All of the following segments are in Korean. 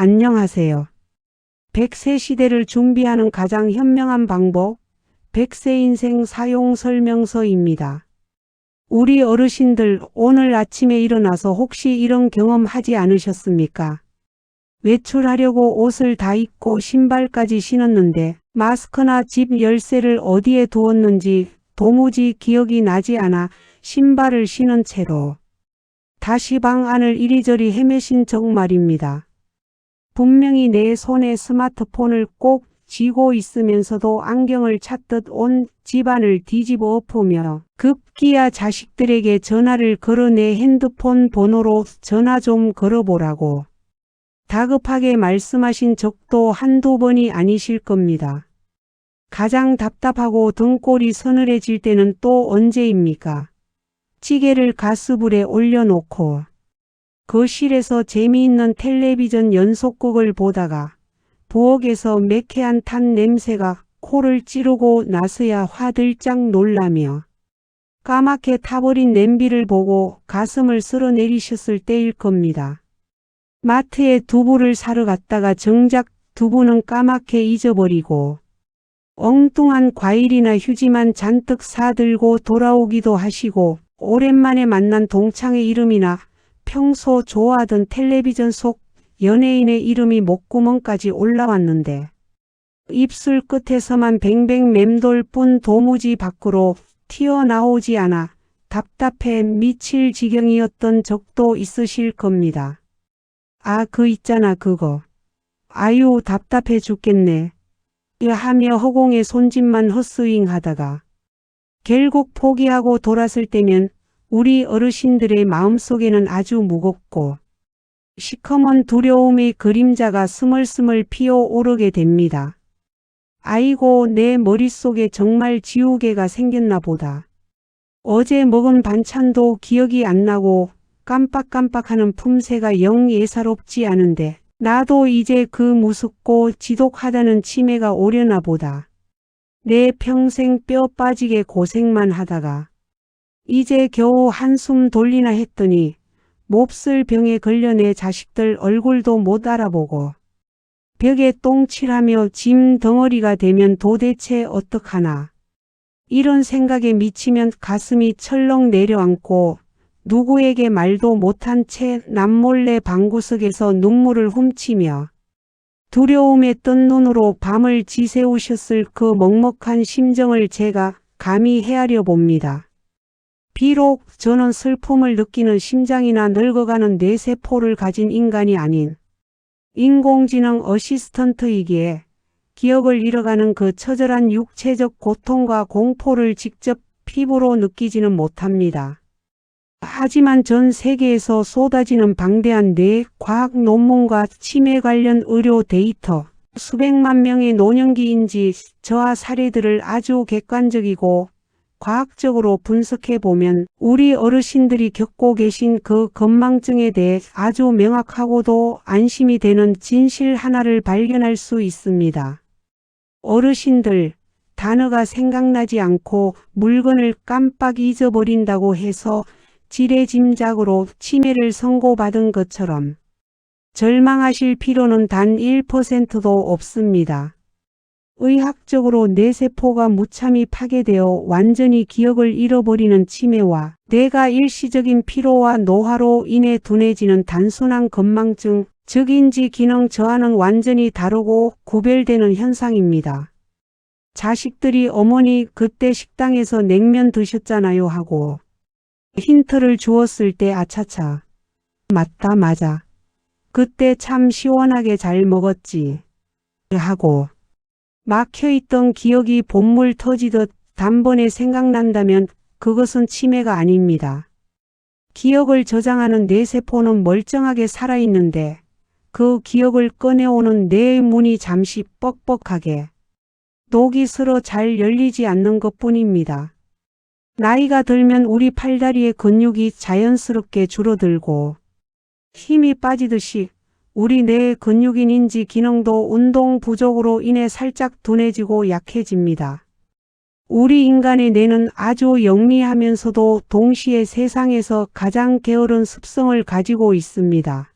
안녕하세요. 100세 시대를 준비하는 가장 현명한 방법, 100세 인생 사용 설명서입니다. 우리 어르신들 오늘 아침에 일어나서 혹시 이런 경험 하지 않으셨습니까? 외출하려고 옷을 다 입고 신발까지 신었는데 마스크나 집 열쇠를 어디에 두었는지 도무지 기억이 나지 않아 신발을 신은 채로 다시 방 안을 이리저리 헤매신 적 말입니다. 분명히 내 손에 스마트폰을 꼭 쥐고 있으면서도 안경을 찾듯 온 집안을 뒤집어 엎으며 급기야 자식들에게 전화를 걸어 내 핸드폰 번호로 전화 좀 걸어보라고 다급하게 말씀하신 적도 한두 번이 아니실 겁니다. 가장 답답하고 등골이 서늘해질 때는 또 언제입니까? 찌개를 가스불에 올려놓고 거실에서 재미있는 텔레비전 연속극을 보다가 부엌에서 매캐한 탄 냄새가 코를 찌르고 나서야 화들짝 놀라며 까맣게 타버린 냄비를 보고 가슴을 쓸어내리셨을 때일 겁니다. 마트에 두부를 사러 갔다가 정작 두부는 까맣게 잊어버리고 엉뚱한 과일이나 휴지만 잔뜩 사들고 돌아오기도 하시고 오랜만에 만난 동창의 이름이나 평소 좋아하던 텔레비전 속 연예인의 이름이 목구멍까지 올라왔는데 입술 끝에서만 뱅뱅 맴돌 뿐 도무지 밖으로 튀어나오지 않아 답답해 미칠 지경이었던 적도 있으실 겁니다. 아, 그 있잖아 그거. 아유 답답해 죽겠네. 하며 허공에 손짓만 헛스윙 하다가 결국 포기하고 돌았을 때면 우리 어르신들의 마음속에는 아주 무겁고 시커먼 두려움의 그림자가 스멀스멀 피어오르게 됩니다. 아이고 내 머릿속에 정말 지우개가 생겼나 보다. 어제 먹은 반찬도 기억이 안 나고 깜빡깜빡하는 품새가 영 예사롭지 않은데 나도 이제 그 무섭고 지독하다는 치매가 오려나 보다. 내 평생 뼈 빠지게 고생만 하다가 이제 겨우 한숨 돌리나 했더니 몹쓸 병에 걸려 내 자식들 얼굴도 못 알아보고 벽에 똥칠하며 짐 덩어리가 되면 도대체 어떡하나. 이런 생각에 미치면 가슴이 철렁 내려앉고 누구에게 말도 못한 채 남몰래 방구석에서 눈물을 훔치며 두려움에 뜬 눈으로 밤을 지새우셨을 그 먹먹한 심정을 제가 감히 헤아려 봅니다. 비록 저는 슬픔을 느끼는 심장이나 늙어가는 뇌세포를 가진 인간이 아닌 인공지능 어시스턴트이기에 기억을 잃어가는 그 처절한 육체적 고통과 공포를 직접 피부로 느끼지는 못합니다. 하지만 전 세계에서 쏟아지는 방대한 뇌 과학 논문과 치매 관련 의료 데이터, 수백만 명의 노년기 인지 저하 사례들을 아주 객관적이고 과학적으로 분석해보면 우리 어르신들이 겪고 계신 그 건망증에 대해 아주 명확하고도 안심이 되는 진실 하나를 발견할 수 있습니다. 어르신들, 단어가 생각나지 않고 물건을 깜빡 잊어버린다고 해서 지레짐작으로 치매를 선고받은 것처럼 절망하실 필요는 단 1%도 없습니다. 의학적으로 뇌세포가 무참히 파괴되어 완전히 기억을 잃어버리는 치매와 뇌가 일시적인 피로와 노화로 인해 둔해지는 단순한 건망증, 즉 인지 기능 저하는 완전히 다르고 구별되는 현상입니다. 자식들이 어머니 그때 식당에서 냉면 드셨잖아요 하고 힌트를 주었을 때 아차차. 맞다 맞아. 그때 참 시원하게 잘 먹었지. 하고 막혀있던 기억이 본물 터지듯 단번에 생각난다면 그것은 치매가 아닙니다. 기억을 저장하는 뇌세포는 멀쩡하게 살아있는데 그 기억을 꺼내오는 뇌의 문이 잠시 뻑뻑하게 녹이 슬어 잘 열리지 않는 것뿐입니다. 나이가 들면 우리 팔다리의 근육이 자연스럽게 줄어들고 힘이 빠지듯이 우리 뇌의 근육인 인지 기능도 운동 부족으로 인해 살짝 둔해지고 약해집니다. 우리 인간의 뇌는 아주 영리하면서도 동시에 세상에서 가장 게으른 습성을 가지고 있습니다.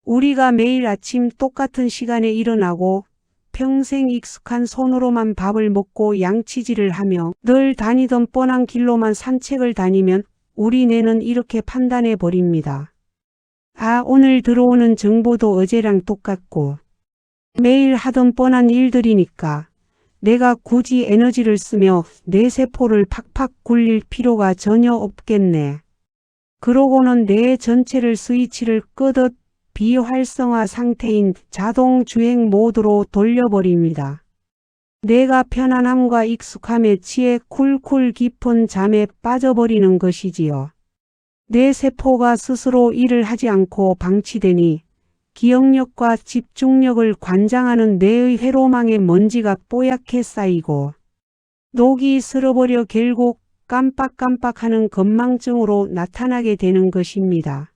우리가 매일 아침 똑같은 시간에 일어나고 평생 익숙한 손으로만 밥을 먹고 양치질을 하며 늘 다니던 뻔한 길로만 산책을 다니면 우리 뇌는 이렇게 판단해 버립니다. 아, 오늘 들어오는 정보도 어제랑 똑같고 매일 하던 뻔한 일들이니까 내가 굳이 에너지를 쓰며 뇌 세포를 팍팍 굴릴 필요가 전혀 없겠네. 그러고는 뇌 전체를 스위치를 끄듯 비활성화 상태인 자동 주행 모드로 돌려버립니다. 뇌가 편안함과 익숙함에 취해 쿨쿨 깊은 잠에 빠져버리는 것이지요. 뇌 세포가 스스로 일을 하지 않고 방치되니 기억력과 집중력을 관장하는 뇌의 회로망에 먼지가 뽀얗게 쌓이고 녹이 슬어버려 결국 깜빡깜빡하는 건망증으로 나타나게 되는 것입니다.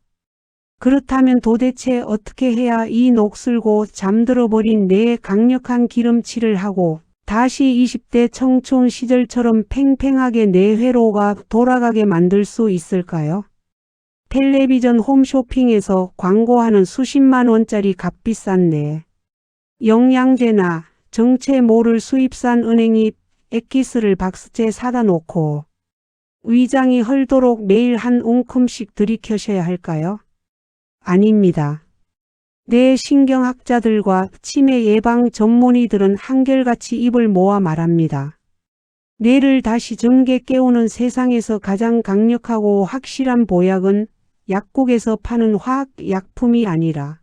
그렇다면 도대체 어떻게 해야 이 녹슬고 잠들어버린 뇌에 강력한 기름칠을 하고 다시 20대 청춘 시절처럼 팽팽하게 뇌 회로가 돌아가게 만들 수 있을까요? 텔레비전 홈쇼핑에서 광고하는 수십만 원짜리 값비싼 뇌 영양제나 정체 모를 수입산 은행잎 액기스를 박스째 사다 놓고 위장이 헐도록 매일 한 움큼씩 들이켜셔야 할까요? 아닙니다. 뇌 신경학자들과 치매 예방 전문의들은 한결같이 입을 모아 말합니다. 뇌를 다시 정게 깨우는 세상에서 가장 강력하고 확실한 보약은 약국에서 파는 화학약품이 아니라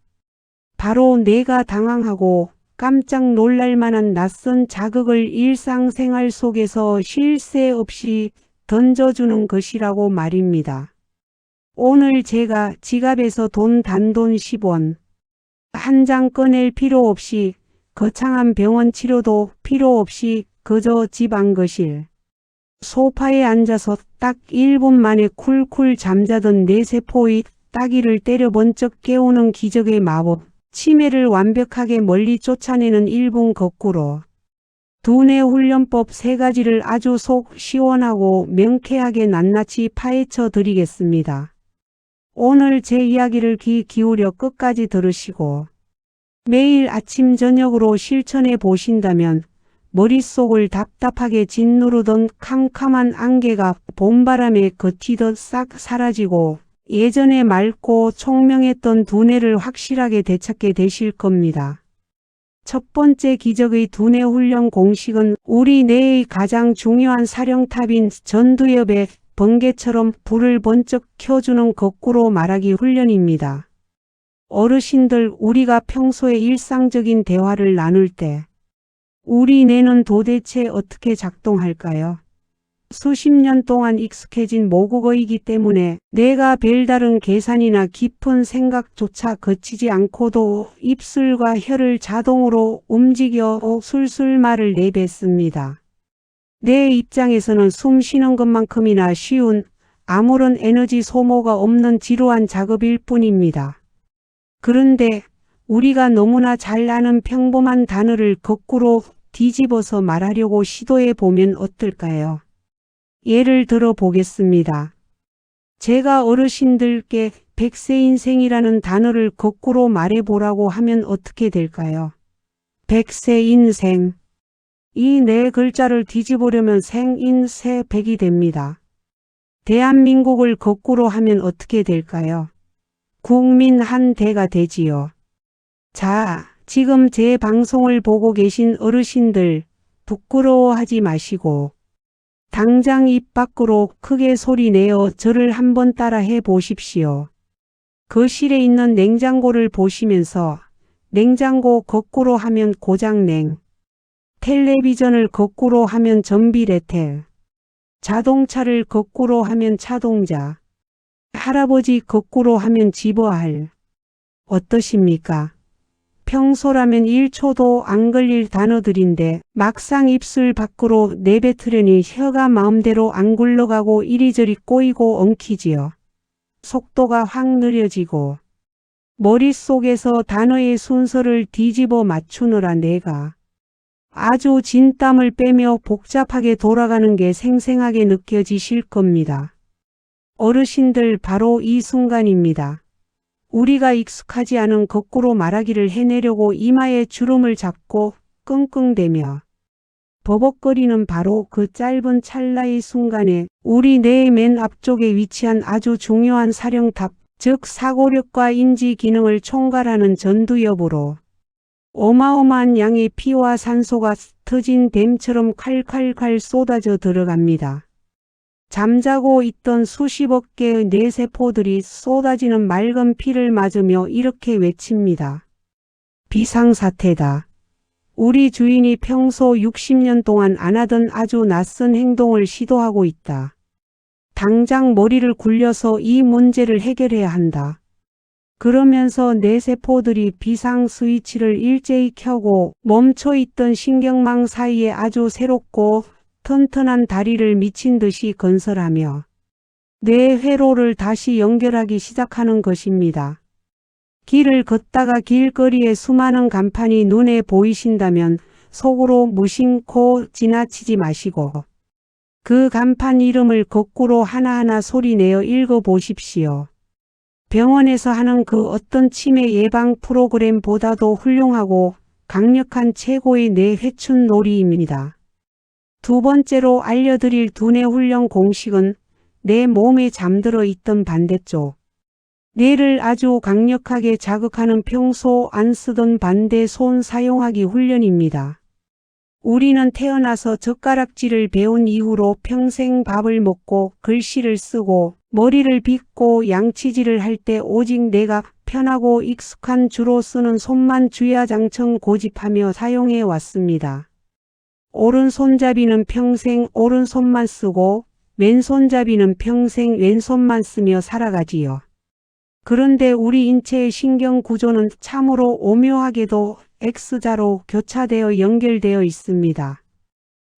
바로 뇌가 당황하고 깜짝 놀랄 만한 낯선 자극을 일상생활 속에서 쉴 새 없이 던져주는 것이라고 말입니다. 오늘 제가 지갑에서 단돈 10원 한 장 꺼낼 필요 없이 거창한 병원 치료도 필요 없이 그저 집 안거실 소파에 앉아서 딱 1분 만에 쿨쿨 잠자던 뇌 세포의 따귀를 때려 번쩍 깨우는 기적의 마법, 치매를 완벽하게 멀리 쫓아내는 1분 거꾸로 두뇌 훈련법 3가지를 아주 속 시원하고 명쾌하게 낱낱이 파헤쳐 드리겠습니다. 오늘 제 이야기를 귀 기울여 끝까지 들으시고 매일 아침 저녁으로 실천해 보신다면 머릿속을 답답하게 짓누르던 캄캄한 안개가 봄바람에 걷히듯 싹 사라지고 예전에 맑고 총명했던 두뇌를 확실하게 되찾게 되실 겁니다. 첫 번째 기적의 두뇌 훈련 공식은 우리 뇌의 가장 중요한 사령탑인 전두엽에 번개처럼 불을 번쩍 켜주는 거꾸로 말하기 훈련입니다. 어르신들, 우리가 평소에 일상적인 대화를 나눌 때 우리 뇌는 도대체 어떻게 작동할까요? 수십 년 동안 익숙해진 모국어이기 때문에 뇌가 별다른 계산이나 깊은 생각조차 거치지 않고도 입술과 혀를 자동으로 움직여 술술 말을 내뱉습니다. 뇌 입장에서는 숨 쉬는 것만큼이나 쉬운 아무런 에너지 소모가 없는 지루한 작업일 뿐입니다. 그런데 우리가 너무나 잘 아는 평범한 단어를 거꾸로 뒤집어서 말하려고 시도해 보면 어떨까요? 예를 들어 보겠습니다. 제가 어르신들께 100세 인생이라는 단어를 거꾸로 말해보라고 하면 어떻게 될까요? 100세 인생. 이 네 글자를 뒤집으려면 생인세 백이 됩니다. 대한민국을 거꾸로 하면 어떻게 될까요? 국민 한 대가 되지요. 자, 지금 제 방송을 보고 계신 어르신들 부끄러워하지 마시고 당장 입 밖으로 크게 소리 내어 저를 한번 따라 해 보십시오. 거실에 있는 냉장고를 보시면서 냉장고 거꾸로 하면 고장냉, 텔레비전을 거꾸로 하면 전비레텔, 자동차를 거꾸로 하면 차동자, 할아버지 거꾸로 하면 집어할. 어떠십니까? 평소라면 1초도 안 걸릴 단어들인데 막상 입술 밖으로 내뱉으려니 혀가 마음대로 안 굴러가고 이리저리 꼬이고 엉키지요. 속도가 확 느려지고 머릿속에서 단어의 순서를 뒤집어 맞추느라 내가 아주 진땀을 빼며 복잡하게 돌아가는 게 생생하게 느껴지실 겁니다. 어르신들, 바로 이 순간입니다. 우리가 익숙하지 않은 거꾸로 말하기를 해내려고 이마에 주름을 잡고 끙끙대며 버벅거리는 바로 그 짧은 찰나의 순간에 우리 뇌의 맨 앞쪽에 위치한 아주 중요한 사령탑, 즉 사고력과 인지 기능을 총괄하는 전두엽으로 어마어마한 양의 피와 산소가 터진 댐처럼 칼칼칼 쏟아져 들어갑니다. 잠자고 있던 수십억 개의 뇌세포들이 쏟아지는 맑은 피를 맞으며 이렇게 외칩니다. 비상사태다. 우리 주인이 평소 60년 동안 안 하던 아주 낯선 행동을 시도하고 있다. 당장 머리를 굴려서 이 문제를 해결해야 한다. 그러면서 뇌세포들이 비상 스위치를 일제히 켜고 멈춰있던 신경망 사이에 아주 새롭고 튼튼한 다리를 미친 듯이 건설하며 뇌 회로를 다시 연결하기 시작하는 것입니다. 길을 걷다가 길거리에 수많은 간판이 눈에 보이신다면 속으로 무심코 지나치지 마시고 그 간판 이름을 거꾸로 하나하나 소리내어 읽어보십시오. 병원에서 하는 그 어떤 치매 예방 프로그램보다도 훌륭하고 강력한 최고의 뇌회춘 놀이입니다. 두 번째로 알려드릴 두뇌 훈련 공식은 내 몸에 잠들어 있던 반대쪽 뇌를 아주 강력하게 자극하는 평소 안 쓰던 반대 손 사용하기 훈련입니다. 우리는 태어나서 젓가락질을 배운 이후로 평생 밥을 먹고 글씨를 쓰고 머리를 빗고 양치질을 할 때 오직 내가 편하고 익숙한 주로 쓰는 손만 주야장천 고집하며 사용해 왔습니다. 오른손잡이는 평생 오른손만 쓰고 왼손잡이는 평생 왼손만 쓰며 살아가지요. 그런데 우리 인체의 신경 구조는 참으로 오묘하게도 X자로 교차되어 연결되어 있습니다.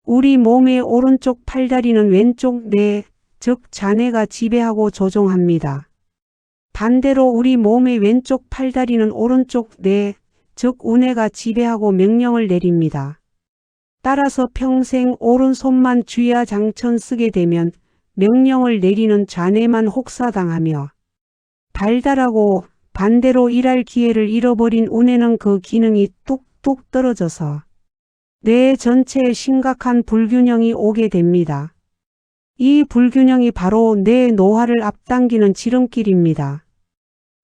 우리 몸의 오른쪽 팔다리는 왼쪽 뇌, 즉 좌뇌가 지배하고 조종합니다. 반대로 우리 몸의 왼쪽 팔다리는 오른쪽 뇌, 즉 우뇌가 지배하고 명령을 내립니다. 따라서 평생 오른손만 주야장천 쓰게 되면 명령을 내리는 좌뇌만 혹사당하며 달달하고 반대로 일할 기회를 잃어버린 우뇌는 그 기능이 뚝뚝 떨어져서 뇌 전체에 심각한 불균형이 오게 됩니다. 이 불균형이 바로 뇌 노화를 앞당기는 지름길입니다.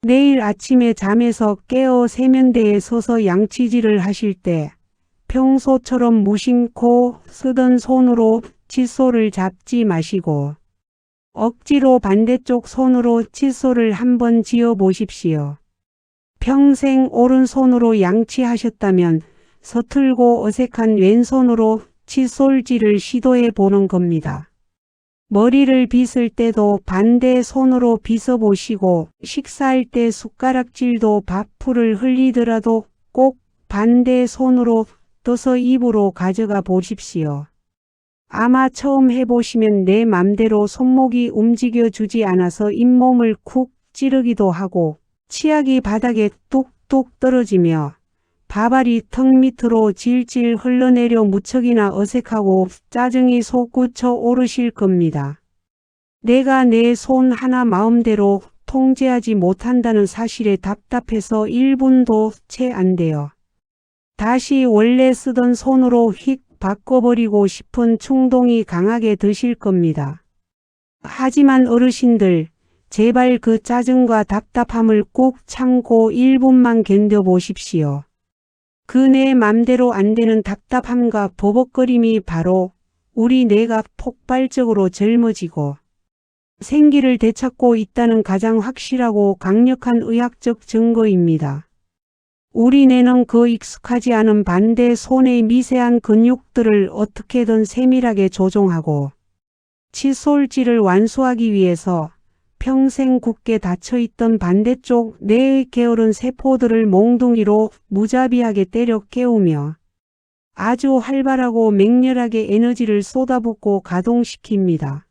내일 아침에 잠에서 깨어 세면대에 서서 양치질을 하실 때 평소처럼 무심코 쓰던 손으로 칫솔을 잡지 마시고 억지로 반대쪽 손으로 칫솔을 한번 쥐어 보십시오. 평생 오른손으로 양치하셨다면 서툴고 어색한 왼손으로 칫솔질을 시도해 보는 겁니다. 머리를 빗을 때도 반대 손으로 빗어 보시고 식사할 때 숟가락질도 밥풀을 흘리더라도 꼭 반대 손으로 떠서 입으로 가져가 보십시오. 아마 처음 해보시면 내 맘대로 손목이 움직여주지 않아서 잇몸을 쿡 찌르기도 하고 치약이 바닥에 뚝뚝 떨어지며 밥알이 턱 밑으로 질질 흘러내려 무척이나 어색하고 짜증이 솟구쳐 오르실 겁니다. 내가 내 손 하나 마음대로 통제하지 못한다는 사실에 답답해서 1분도 채 안 돼요. 다시 원래 쓰던 손으로 휙 바꿔버리고 싶은 충동이 강하게 드실 겁니다. 하지만 어르신들, 제발 그 짜증과 답답함을 꾹 참고 1분만 견뎌보십시오. 그 내 맘대로 안 되는 답답함과 버벅거림이 바로 우리 뇌가 폭발적으로 젊어지고 생기를 되찾고 있다는 가장 확실하고 강력한 의학적 증거입니다. 우리 뇌는 그 익숙하지 않은 반대 손의 미세한 근육들을 어떻게든 세밀하게 조종하고 칫솔질을 완수하기 위해서 평생 굳게 닫혀있던 반대쪽 뇌의 게으른 세포들을 몽둥이로 무자비하게 때려 깨우며 아주 활발하고 맹렬하게 에너지를 쏟아붓고 가동시킵니다.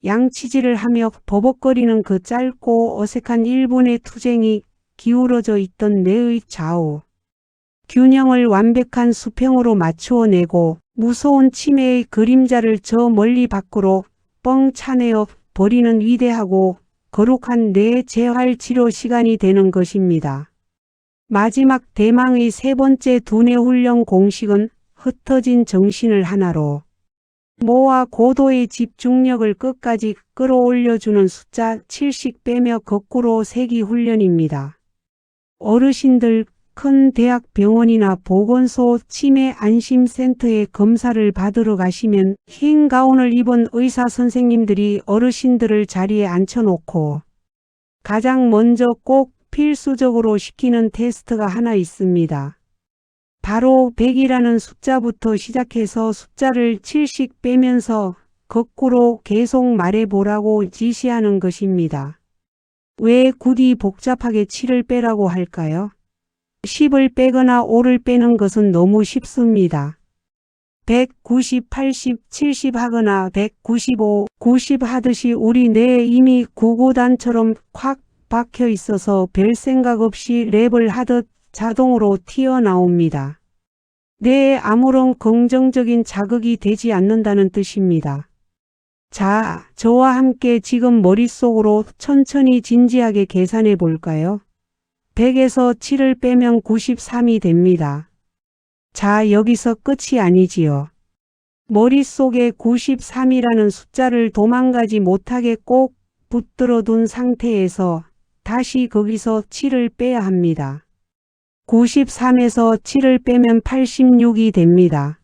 양치질을 하며 버벅거리는 그 짧고 어색한 1분의 투쟁이 기울어져 있던 뇌의 좌우 균형을 완벽한 수평으로 맞추어내고 무서운 치매의 그림자를 저 멀리 밖으로 뻥 차내어 버리는 위대하고 거룩한 뇌 재활 치료 시간이 되는 것입니다. 마지막 대망의 세 번째 두뇌 훈련 공식은 흩어진 정신을 하나로 모아 고도의 집중력을 끝까지 끌어올려주는 숫자 7씩 빼며 거꾸로 세기 훈련입니다. 어르신들 큰 대학 병원이나 보건소 치매 안심센터에 검사를 받으러 가시면 흰 가운을 입은 의사 선생님들이 어르신들을 자리에 앉혀놓고 가장 먼저 꼭 필수적으로 시키는 테스트가 하나 있습니다. 바로 100이라는 숫자부터 시작해서 숫자를 7씩 빼면서 거꾸로 계속 말해보라고 지시하는 것입니다. 왜 굳이 복잡하게 7을 빼라고 할까요? 10을 빼거나 5를 빼는 것은 너무 쉽습니다. 100, 90, 80, 70 하거나 195, 90 하듯이 우리 뇌에 이미 구구단처럼 콱 박혀 있어서 별 생각 없이 랩을 하듯 자동으로 튀어나옵니다. 뇌에 아무런 긍정적인 자극이 되지 않는다는 뜻입니다. 자, 저와 함께 지금 머릿속으로 천천히 진지하게 계산해 볼까요? 100에서 7을 빼면 93이 됩니다. 자, 여기서 끝이 아니지요. 머릿속에 93이라는 숫자를 도망가지 못하게 꼭 붙들어 둔 상태에서 다시 거기서 7을 빼야 합니다. 93에서 7을 빼면 86이 됩니다.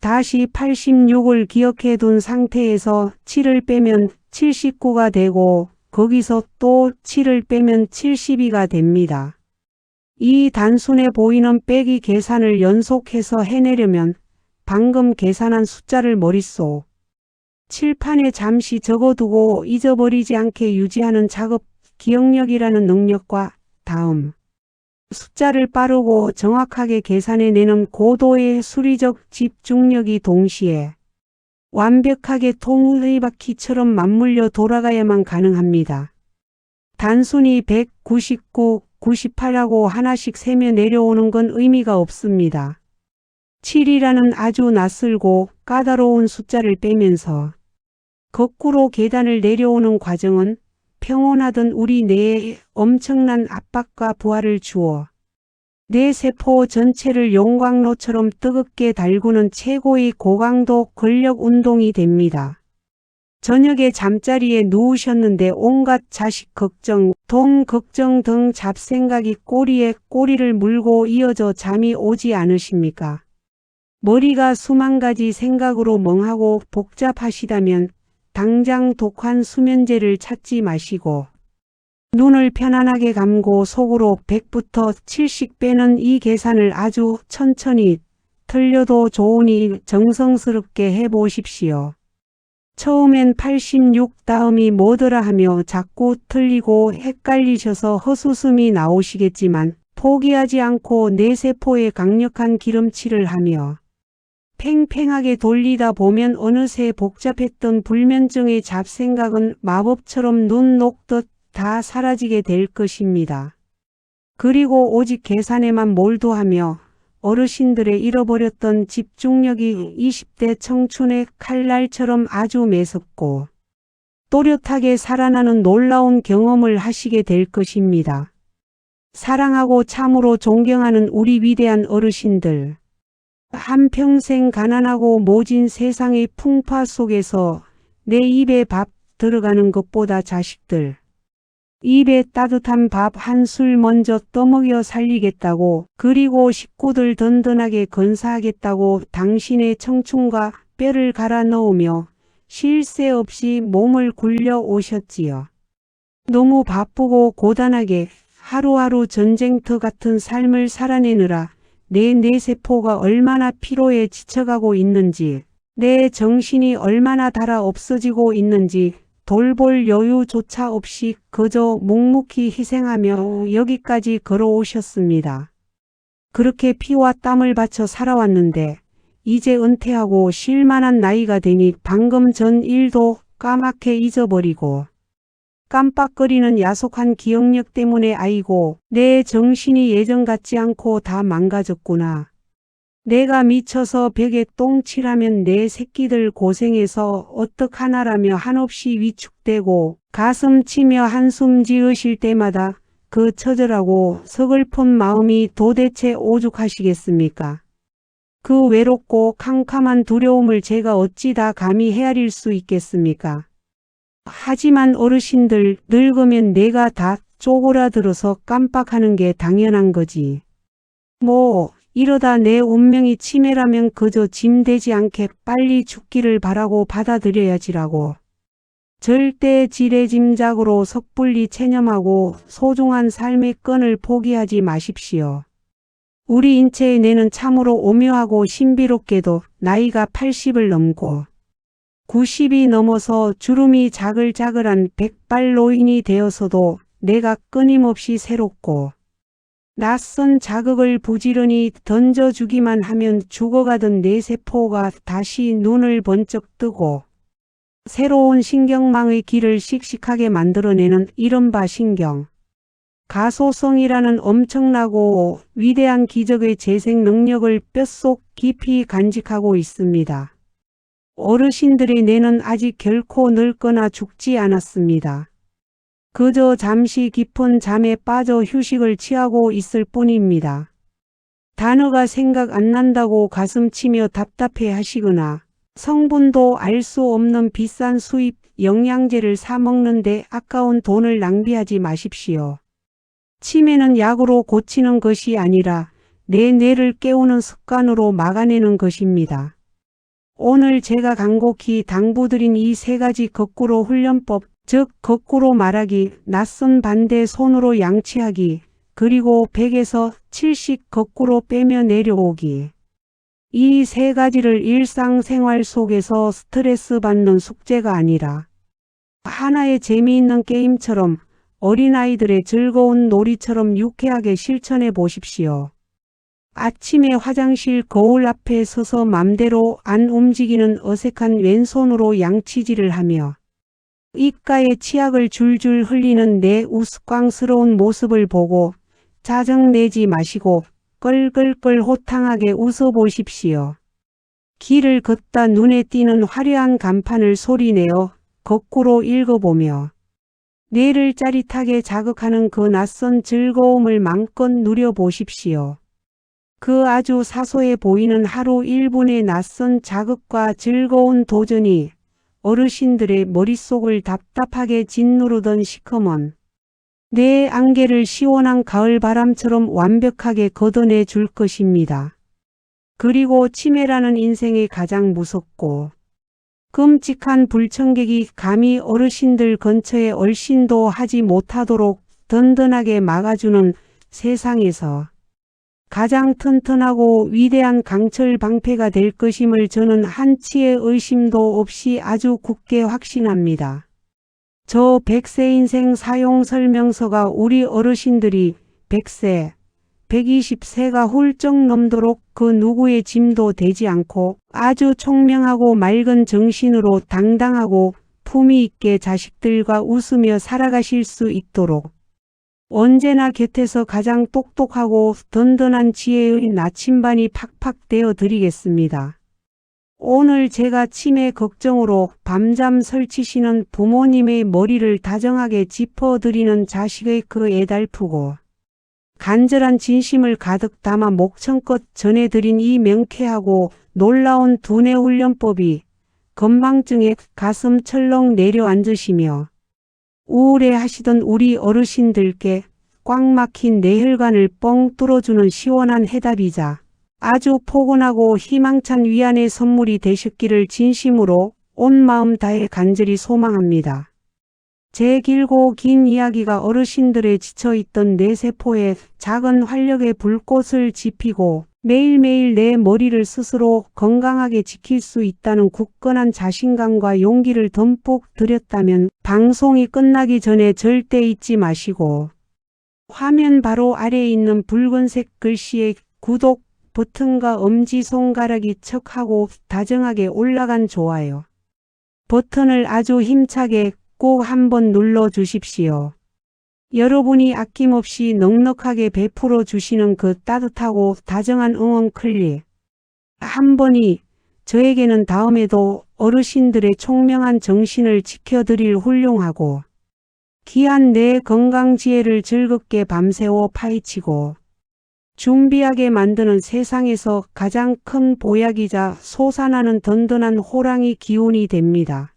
다시 86을 기억해 둔 상태에서 7을 빼면 79가 되고 거기서 또 7을 빼면 72가 됩니다. 이 단순해 보이는 빼기 계산을 연속해서 해내려면 방금 계산한 숫자를 머릿속 칠판에 잠시 적어두고 잊어버리지 않게 유지하는 작업 기억력이라는 능력과 다음 숫자를 빠르고 정확하게 계산해내는 고도의 수리적 집중력이 동시에 완벽하게 통의바퀴처럼 맞물려 돌아가야만 가능합니다. 단순히 100, 99, 98하고 하나씩 세며 내려오는 건 의미가 없습니다. 7이라는 아주 낯설고 까다로운 숫자를 빼면서 거꾸로 계단을 내려오는 과정은 평온하던 우리 뇌에 엄청난 압박과 부하를 주어 뇌 세포 전체를 용광로처럼 뜨겁게 달구는 최고의 고강도 근력 운동이 됩니다. 저녁에 잠자리에 누우셨는데 온갖 자식 걱정, 돈 걱정 등 잡생각이 꼬리에 꼬리를 물고 이어져 잠이 오지 않으십니까? 머리가 수만 가지 생각으로 멍하고 복잡하시다면 당장 독한 수면제를 찾지 마시고 눈을 편안하게 감고 속으로 100부터 7씩 빼는 이 계산을 아주 천천히 틀려도 좋으니 정성스럽게 해보십시오. 처음엔 86 다음이 뭐더라 하며 자꾸 틀리고 헷갈리셔서 헛웃음이 나오시겠지만 포기하지 않고 뇌세포에 강력한 기름칠을 하며 팽팽하게 돌리다 보면 어느새 복잡했던 불면증의 잡생각은 마법처럼 눈 녹듯 다 사라지게 될 것입니다. 그리고 오직 계산에만 몰두하며 어르신들의 잃어버렸던 집중력이 20대 청춘의 칼날처럼 아주 매섭고 또렷하게 살아나는 놀라운 경험을 하시게 될 것입니다. 사랑하고 참으로 존경하는 우리 위대한 어르신들. 한평생 가난하고 모진 세상의 풍파 속에서 내 입에 밥 들어가는 것보다 자식들 입에 따뜻한 밥 한 술 먼저 떠먹여 살리겠다고 그리고 식구들 든든하게 건사하겠다고 당신의 청춘과 뼈를 갈아 넣으며 쉴 새 없이 몸을 굴려 오셨지요. 너무 바쁘고 고단하게 하루하루 전쟁터 같은 삶을 살아내느라 내 뇌세포가 얼마나 피로에 지쳐가고 있는지, 내 정신이 얼마나 달아 없어지고 있는지 돌볼 여유조차 없이 그저 묵묵히 희생하며 여기까지 걸어오셨습니다. 그렇게 피와 땀을 바쳐 살아왔는데 이제 은퇴하고 쉴만한 나이가 되니 방금 전 일도 까맣게 잊어버리고 깜빡거리는 야속한 기억력 때문에 아이고 내 정신이 예전 같지 않고 다 망가졌구나. 내가 미쳐서 벽에 똥칠하면 내 새끼들 고생해서 어떡하나라며 한없이 위축되고 가슴 치며 한숨 지으실 때마다 그 처절하고 서글픈 마음이 도대체 오죽하시겠습니까? 그 외롭고 캄캄한 두려움을 제가 어찌 다 감히 헤아릴 수 있겠습니까? 하지만 어르신들, 늙으면 내가 다 쪼그라들어서 깜빡하는 게 당연한 거지. 뭐 이러다 내 운명이 치매라면 그저 짐 되지 않게 빨리 죽기를 바라고 받아들여야지라고. 절대 지레짐작으로 섣불리 체념하고 소중한 삶의 끈을 포기하지 마십시오. 우리 인체의 뇌는 참으로 오묘하고 신비롭게도 나이가 80을 넘고 90이 넘어서 주름이 자글자글한 백발노인이 되어서도 내가 끊임없이 새롭고 낯선 자극을 부지런히 던져주기만 하면 죽어가던 내 세포가 다시 눈을 번쩍 뜨고 새로운 신경망의 길을 씩씩하게 만들어내는 이른바 신경. 가소성이라는 엄청나고 위대한 기적의 재생 능력을 뼛속 깊이 간직하고 있습니다. 어르신들의 뇌는 아직 결코 늙거나 죽지 않았습니다. 그저 잠시 깊은 잠에 빠져 휴식을 취하고 있을 뿐입니다. 단어가 생각 안 난다고 가슴 치며 답답해 하시거나 성분도 알 수 없는 비싼 수입 영양제를 사 먹는데 아까운 돈을 낭비하지 마십시오. 치매는 약으로 고치는 것이 아니라 내 뇌를 깨우는 습관으로 막아내는 것입니다. 오늘 제가 간곡히 당부드린 이 세 가지 거꾸로 훈련법, 즉 거꾸로 말하기, 낯선 반대 손으로 양치하기, 그리고 100에서 70 거꾸로 빼며 내려오기. 이 세 가지를 일상생활 속에서 스트레스 받는 숙제가 아니라 하나의 재미있는 게임처럼 어린아이들의 즐거운 놀이처럼 유쾌하게 실천해 보십시오. 아침에 화장실 거울 앞에 서서 맘대로 안 움직이는 어색한 왼손으로 양치질을 하며 입가에 치약을 줄줄 흘리는 내 우스꽝스러운 모습을 보고 짜증내지 마시고 끌끌끌 호탕하게 웃어보십시오. 길을 걷다 눈에 띄는 화려한 간판을 소리내어 거꾸로 읽어보며 뇌를 짜릿하게 자극하는 그 낯선 즐거움을 마음껏 누려보십시오. 그 아주 사소해 보이는 하루 1분의 낯선 자극과 즐거운 도전이 어르신들의 머릿속을 답답하게 짓누르던 시커먼 뇌의 안개를 시원한 가을바람처럼 완벽하게 걷어내 줄 것입니다. 그리고 치매라는 인생의 가장 무섭고 끔찍한 불청객이 감히 어르신들 근처에 얼씬도 하지 못하도록 든든하게 막아주는 세상에서 가장 튼튼하고 위대한 강철 방패가 될 것임을 저는 한치의 의심도 없이 아주 굳게 확신합니다. 저 100세 인생 사용 설명서가 우리 어르신들이 100세, 120세가 훌쩍 넘도록 그 누구의 짐도 되지 않고 아주 총명하고 맑은 정신으로 당당하고 품위 있게 자식들과 웃으며 살아가실 수 있도록 언제나 곁에서 가장 똑똑하고 든든한 지혜의 나침반이 팍팍 되어 드리겠습니다. 오늘 제가 치매 걱정으로 밤잠 설치시는 부모님의 머리를 다정하게 짚어드리는 자식의 그 애달프고 간절한 진심을 가득 담아 목청껏 전해드린 이 명쾌하고 놀라운 두뇌 훈련법이 건망증에 가슴 철렁 내려앉으시며 우울해하시던 우리 어르신들께 꽉 막힌 뇌혈관을 뻥 뚫어주는 시원한 해답이자 아주 포근하고 희망찬 위안의 선물이 되셨기를 진심으로 온 마음 다해 간절히 소망합니다. 제 길고 긴 이야기가 어르신들의 지쳐있던 뇌세포에 작은 활력의 불꽃을 지피고 매일매일 내 머리를 스스로 건강하게 지킬 수 있다는 굳건한 자신감과 용기를 듬뿍 드렸다면 방송이 끝나기 전에 절대 잊지 마시고 화면 바로 아래에 있는 붉은색 글씨의 구독 버튼과 엄지손가락이 척하고 다정하게 올라간 좋아요 버튼을 아주 힘차게 꼭 한번 눌러 주십시오. 여러분이 아낌없이 넉넉하게 베풀어 주시는 그 따뜻하고 다정한 응원 클릭 한 번이 저에게는 다음에도 어르신들의 총명한 정신을 지켜드릴 훌륭하고 귀한 내 건강 지혜를 즐겁게 밤새워 파헤치고 준비하게 만드는 세상에서 가장 큰 보약이자 솟아나는 든든한 호랑이 기운이 됩니다.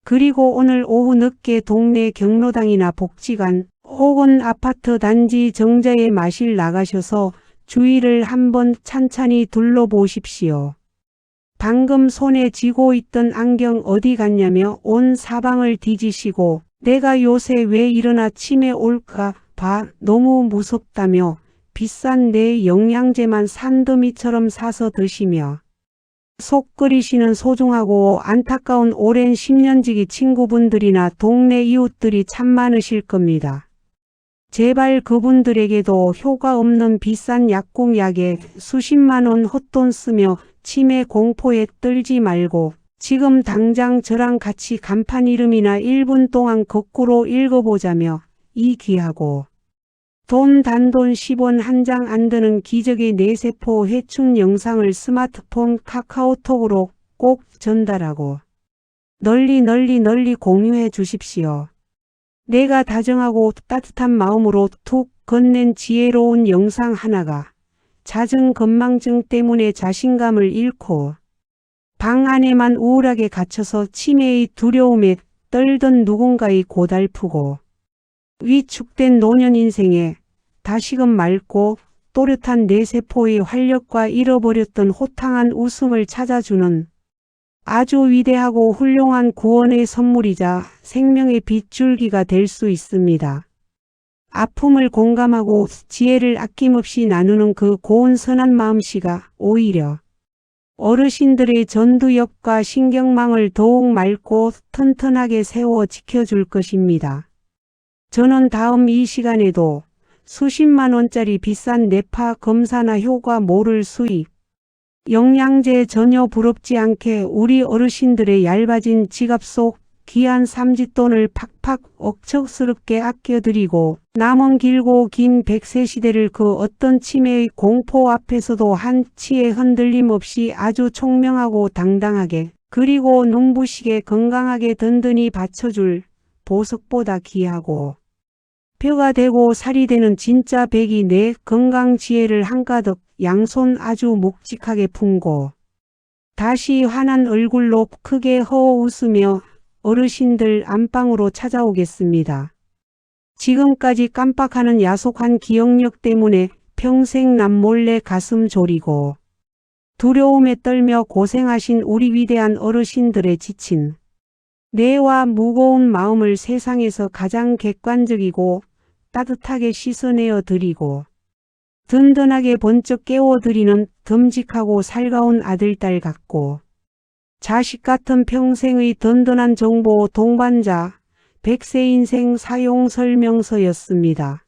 그리고 오늘 오후 늦게 동네 경로당이나 복지관 혹은 아파트 단지 정자에 마실 나가셔서 주위를 한번 찬찬히 둘러보십시오. 방금 손에 쥐고 있던 안경 어디 갔냐며 온 사방을 뒤지시고 내가 요새 왜 이러나 치매 올까 봐 너무 무섭다며 비싼 내 영양제만 산더미처럼 사서 드시며 속 끓이시는 소중하고 안타까운 오랜 10년지기 친구분들이나 동네 이웃들이 참 많으실 겁니다. 제발 그분들에게도 효과 없는 비싼 약국약에 수십만 원 헛돈 쓰며 치매 공포에 떨지 말고 지금 당장 저랑 같이 간판 이름이나 1분 동안 거꾸로 읽어보자며 이 귀하고 돈 단돈 10원 한 장 안 드는 기적의 뇌세포 회춘 영상을 스마트폰 카카오톡으로 꼭 전달하고 널리 공유해 주십시오. 내가 다정하고 따뜻한 마음으로 툭 건넨 지혜로운 영상 하나가 잦은 건망증 때문에 자신감을 잃고 방 안에만 우울하게 갇혀서 치매의 두려움에 떨던 누군가의 고달프고 위축된 노년 인생에 다시금 맑고 또렷한 뇌세포의 활력과 잃어버렸던 호탕한 웃음을 찾아주는 아주 위대하고 훌륭한 구원의 선물이자 생명의 빗줄기가 될 수 있습니다. 아픔을 공감하고 지혜를 아낌없이 나누는 그 고운 선한 마음씨가 오히려 어르신들의 전두엽과 신경망을 더욱 맑고 튼튼하게 세워 지켜줄 것입니다. 저는 다음 이 시간에도 수십만 원짜리 비싼 뇌파 검사나 효과 모를 수입, 영양제 전혀 부럽지 않게 우리 어르신들의 얇아진 지갑 속 귀한 삼짓돈을 팍팍 억척스럽게 아껴드리고 남은 길고 긴 100세 시대를 그 어떤 치매의 공포 앞에서도 한치의 흔들림 없이 아주 총명하고 당당하게 그리고 눈부시게 건강하게 든든히 받쳐줄 보석보다 귀하고 뼈가 되고 살이 되는 진짜 백이 내 건강 지혜를 한가득 양손 아주 묵직하게 품고 다시 환한 얼굴로 크게 허웃으며 어르신들 안방으로 찾아오겠습니다. 지금까지 깜빡하는 야속한 기억력 때문에 평생 남몰래 가슴 졸이고 두려움에 떨며 고생하신 우리 위대한 어르신들의 지친 뇌와 무거운 마음을 세상에서 가장 객관적이고 따뜻하게 씻어내어 드리고 든든하게 번쩍 깨워드리는 듬직하고 살가운 아들딸 같고 자식 같은 평생의 든든한 정보 동반자 100세 인생 사용 설명서였습니다.